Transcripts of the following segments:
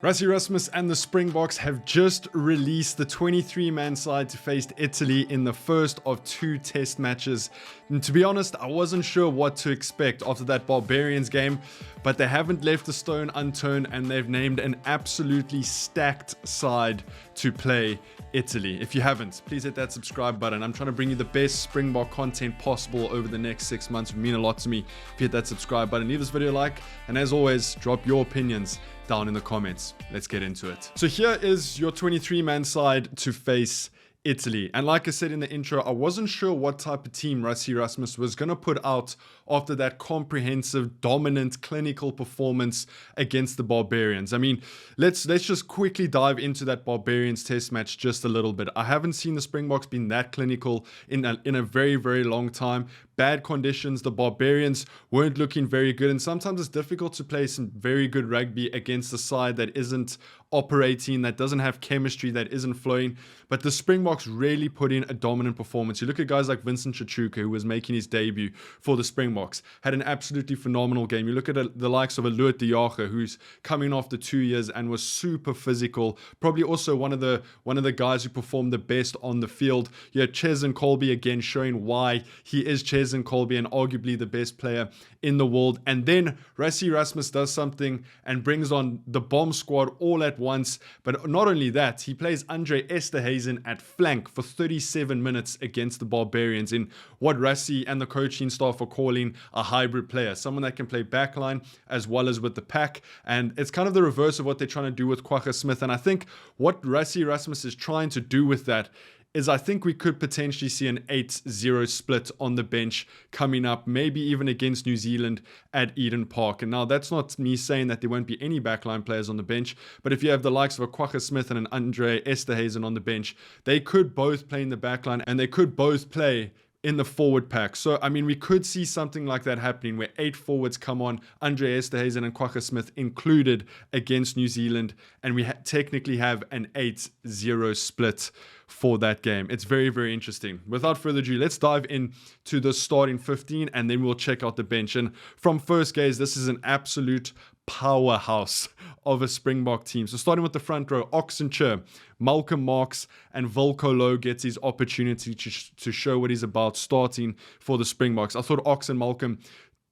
Rassie Rasmus and the Springboks have just released the 23-man side to face Italy in the first of 2 test matches. And to be honest, I wasn't sure what to expect after that Barbarians game, but they haven't left a stone unturned and they've named an absolutely stacked side to play Italy. If you haven't, please hit that subscribe button. I'm trying to bring you the best Springbok content possible over the next 6 months. It would mean a lot to me if you hit that subscribe button. Leave this video a like, and as always, drop your opinions down in the comments. Let's get into it. So here is your 23-man side to face Italy. And like I said in the intro, I wasn't sure what type of team Rassie Rasmus was going to put out after that comprehensive, dominant, clinical performance against the Barbarians. I mean, let's just quickly dive into that Barbarians test match just a little bit. I haven't seen the Springboks been that clinical in a very, very long time. Bad conditions, the Barbarians weren't looking very good, and sometimes it's difficult to play some very good rugby against a side that isn't operating, that doesn't have chemistry, that isn't flowing. But the Springboks really put in a dominant performance. You look at guys like Vincent Chachuka, who was making his debut for the Springboks, had an absolutely phenomenal game. You look at the likes of a Loot de Jager, who's coming off the 2 years and was super physical, probably also one of the guys who performed the best on the field. You had Ches and Colby again showing why he is Ches and Colby and arguably the best player in the world. And then Rassie Rasmus does something and brings on the bomb squad all at once. But not only that, he plays Andre Esterhuizen at flank for 37 minutes against the Barbarians in what Rassie and the coaching staff are calling a hybrid player, someone that can play backline as well as with the pack. And it's kind of the reverse of what they're trying to do with Kwagga Smith. And I think what Rassie Rasmus is trying to do with that is I think we could potentially see an 8-0 split on the bench coming up, maybe even against New Zealand at Eden Park. And now that's not me saying that there won't be any backline players on the bench, but if you have the likes of a Kwagga Smith and an Andre Esterhuizen on the bench, they could both play in the backline and they could both play in the forward pack. So, I mean, we could see something like that happening where 8 forwards come on, Andre Esterhuizen and Kwagga Smith included against New Zealand, and we technically have an 8-0 split for that game. It's very, very interesting. Without further ado, let's dive into the starting 15 and then we'll check out the bench. And from first gaze, this is an absolute powerhouse of a Springbok team. So starting with the front row, Oxencher, Malcolm Marx, and Volko Low gets his opportunity to show what he's about starting for the Springboks. I thought Ox and Malcolm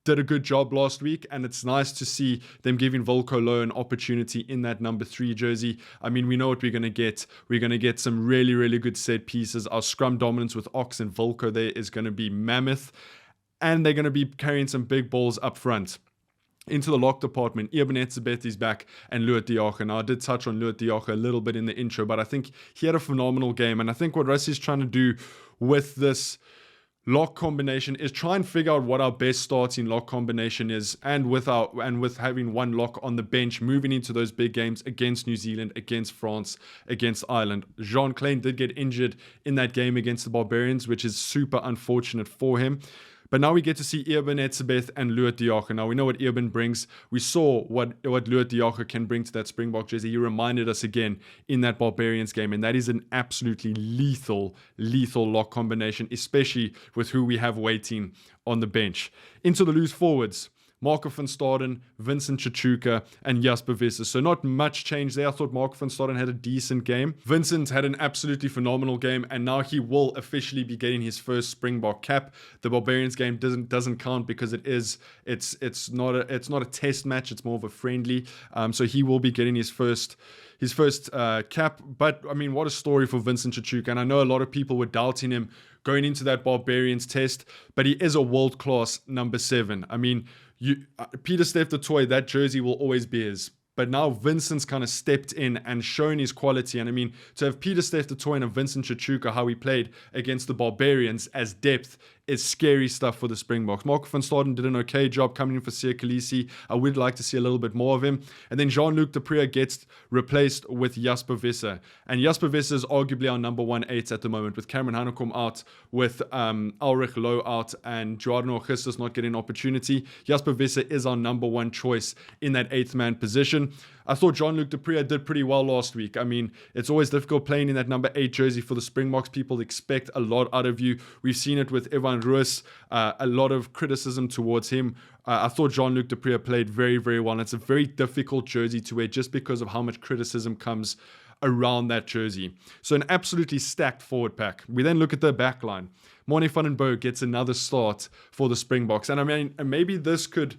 did a good job last week, and it's nice to see them giving Volko Low an opportunity in that number 3 jersey. I mean, we know what we're going to get. We're going to get some really, really good set pieces. Our scrum dominance with Ox and Volko there is going to be mammoth, and they're going to be carrying some big balls up front. Into the lock department, Ebenezebeth is back and Loot de Jager. Now, I did touch on Loot de Jager a little bit in the intro, but I think he had a phenomenal game. And I think what Rassie is trying to do with this lock combination is try and figure out what our best starting lock combination is, and with having one lock on the bench, moving into those big games against New Zealand, against France, against Ireland. Jean Klein did get injured in that game against the Barbarians, which is super unfortunate for him. But now we get to see Ebenezebeth and Loot de Jager. Now we know what Eben brings. We saw what Loot de Jager can bring to that Springbok jersey. He reminded us again in that Barbarians game, and that is an absolutely lethal lock combination, especially with who we have waiting on the bench. Into the loose forwards, Marco van Staden, Vincent Chachuka, and Jasper Visser. So not much change there. I thought Marco van Staden had a decent game. Vincent had an absolutely phenomenal game, and now he will officially be getting his first Springbok cap. The Barbarians game doesn't count because it's not a test match. It's more of a friendly. So he will be getting his first cap. But I mean, what a story for Vincent Chachuka. And I know a lot of people were doubting him going into that Barbarians test, but he is a world-class number 7. I mean, Pieter-Steph du Toit, that jersey will always be his. But now Vincent's kind of stepped in and shown his quality. And I mean, to have Pieter-Steph du Toit and Vincent Chachuka, how he played against the Barbarians as depth, is scary stuff for the Springboks. Marco van Staden did an okay job coming in for Siya Kolisi. I would like to see a little bit more of him. And then Jean-Luc Depree gets replaced with Jasper Visser. And Jasper Visser is arguably our number 1/8 at the moment, with Cameron Hanekom out, with Ulrich Low out, and Jordan Augustus not getting an opportunity. Jasper Visser is our number 1 choice in that 8th man position. I thought Jean-Luc Depree did pretty well last week. I mean, it's always difficult playing in that number 8 jersey for the Springboks. People expect a lot out of you. We've seen it with Evan Rian Ruiz, a lot of criticism towards him. I thought Jean-Luc Depree played very, very well. And it's a very difficult jersey to wear just because of how much criticism comes around that jersey. So an absolutely stacked forward pack. We then look at the back line. Morne van den Berg gets another start for the Springboks. And I mean, maybe this could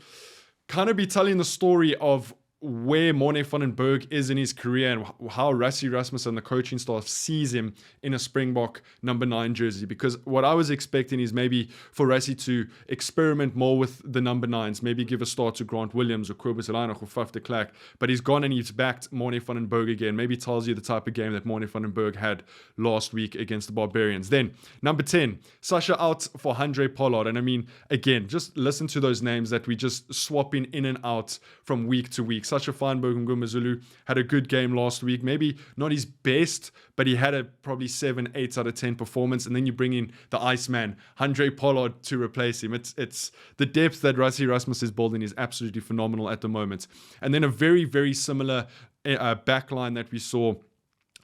kind of be telling the story of where Morne van den Berg is in his career and how Rassie Rasmus and the coaching staff sees him in a Springbok number 9 jersey. Because what I was expecting is maybe for Rassie to experiment more with the number 9s, maybe give a start to Grant Williams or Kobus Elanoch or Faf de Klerk, but he's gone and he's backed Morne van den Berg again. Maybe tells you the type of game that Morne van den Berg had last week against the Barbarians. Then, number 10, Sasha out for Handré Pollard. And I mean, again, just listen to those names that we just swapping in and out from week to week. Sasha Feinberg and Ngumazulu had a good game last week. Maybe not his best, but he had a probably 7, 8 out of 10 performance. And then you bring in the Iceman, Handré Pollard, to replace him. It's the depth that Rassie Rasmus is building is absolutely phenomenal at the moment. And then a very, very similar back line that we saw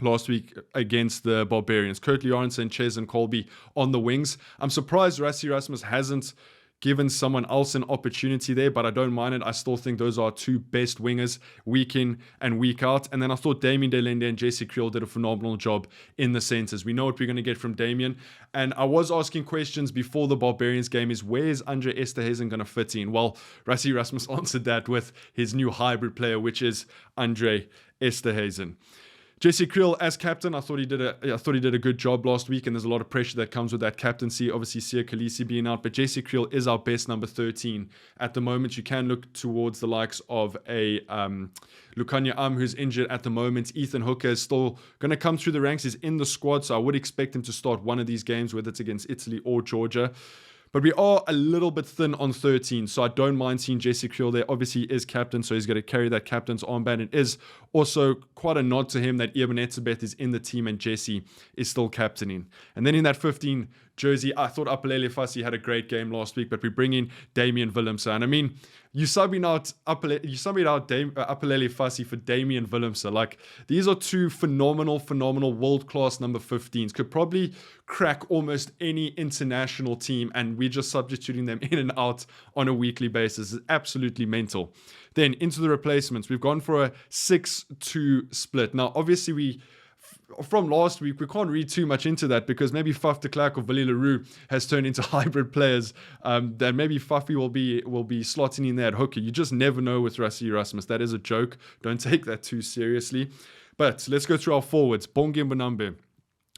last week against the Barbarians. Kurt Lawrence, Ches and Colby on the wings. I'm surprised Rassie Rasmus hasn't given someone else an opportunity there, but I don't mind it. I still think those are 2 best wingers week in and week out. And then I thought Damien Delende and Jesse Creel did a phenomenal job in the centers. We know what we're going to get from Damien. And I was asking questions before the Barbarians game is, where is Andre Esterhuizen going to fit in? Well, Rassie Rasmus answered that with his new hybrid player, which is Andre Esterhuizen. Jesse Creel as captain, I thought he did a good job last week, and there's a lot of pressure that comes with that captaincy. Obviously, Sia Khaleesi being out, but Jesse Creel is our best number 13 at the moment. You can look towards the likes of a Lukanya who's injured at the moment. Ethan Hooker is still going to come through the ranks. He's in the squad, so I would expect him to start one of these games, whether it's against Italy or Georgia. But we are a little bit thin on 13, so I don't mind seeing Jesse Creel there. Obviously, he is captain, so he's going to carry that captain's armband. It is also quite a nod to him that Eben Etzebeth is in the team and Jesse is still captaining. And then in that 15 jersey, I thought Apelele Fassi had a great game last week, but we bring in Damian Willemse. And I mean, you subbing out Apelele Fassi for Damian Willemse. Like, these are 2 phenomenal world-class number 15s. Could probably crack almost any international team, and we're just substituting them in and out on a weekly basis. It's absolutely mental. Then into the replacements, we've gone for a 6-2 split. Now, obviously, from last week, we can't read too much into that because maybe Faf de Klerk or Willie Leroux has turned into hybrid players. That maybe Fafi will be slotting in there at hooker. You just never know with Rassie Rasmus. That is a joke. Don't take that too seriously. But let's go through our forwards. Bongi Mbonambe,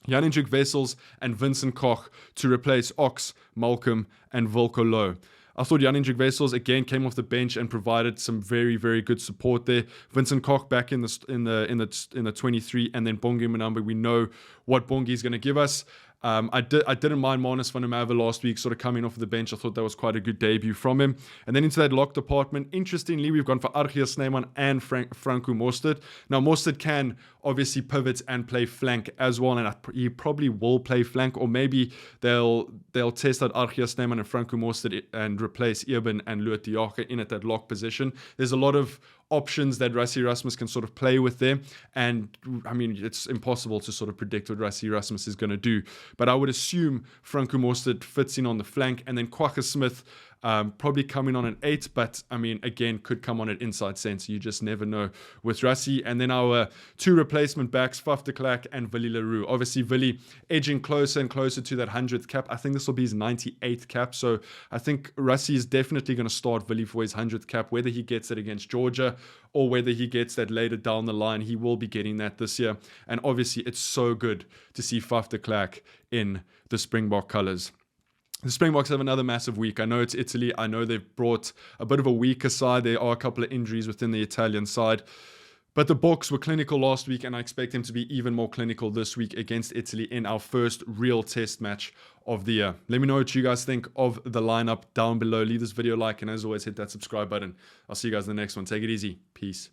Jan-Hendrik Wessels and Vincent Koch to replace Ox, Malcolm and Volko Low. I thought Jan-Hendrik Wessels again came off the bench and provided some very, very good support there. Vincent Koch back in the 23, and then Bongi Mbonambe. We know what Bongi is going to give us. I didn't mind Marnus van der Merwe last week, sort of coming off the bench. I thought that was quite a good debut from him. And then into that lock department, interestingly, we've gone for Argiel Snyman and Franco Mostert. Now, Mostert can obviously pivot and play flank as well, and he probably will play flank, or maybe they'll test out Argiel Snyman and Franco Mostert and replace Eben and Luat Diache in at that lock position. There's a lot of options that Rassie Rasmus can sort of play with there, and I mean, it's impossible to sort of predict what Rassie Rasmus is going to do, but I would assume Franco Mostert fits in on the flank, and then Kwagga Smith probably coming on an 8, but I mean, again, could come on at inside centre. You just never know with Rassie. And then our 2 replacement backs, Faf de Klerk and Willie Leroux. Obviously, Willie edging closer and closer to that 100th cap. I think this will be his 98th cap. So I think Rassie is definitely going to start Willie for his 100th cap, whether he gets it against Georgia or whether he gets that later down the line. He will be getting that this year. And obviously, it's so good to see Faf de Klerk in the Springbok colours. The Springboks have another massive week. I know it's Italy. I know they've brought a bit of a weaker side. There are a couple of injuries within the Italian side. But the Boks were clinical last week, and I expect them to be even more clinical this week against Italy in our first real test match of the year. Let me know what you guys think of the lineup down below. Leave this video a like, and as always, hit that subscribe button. I'll see you guys in the next one. Take it easy. Peace.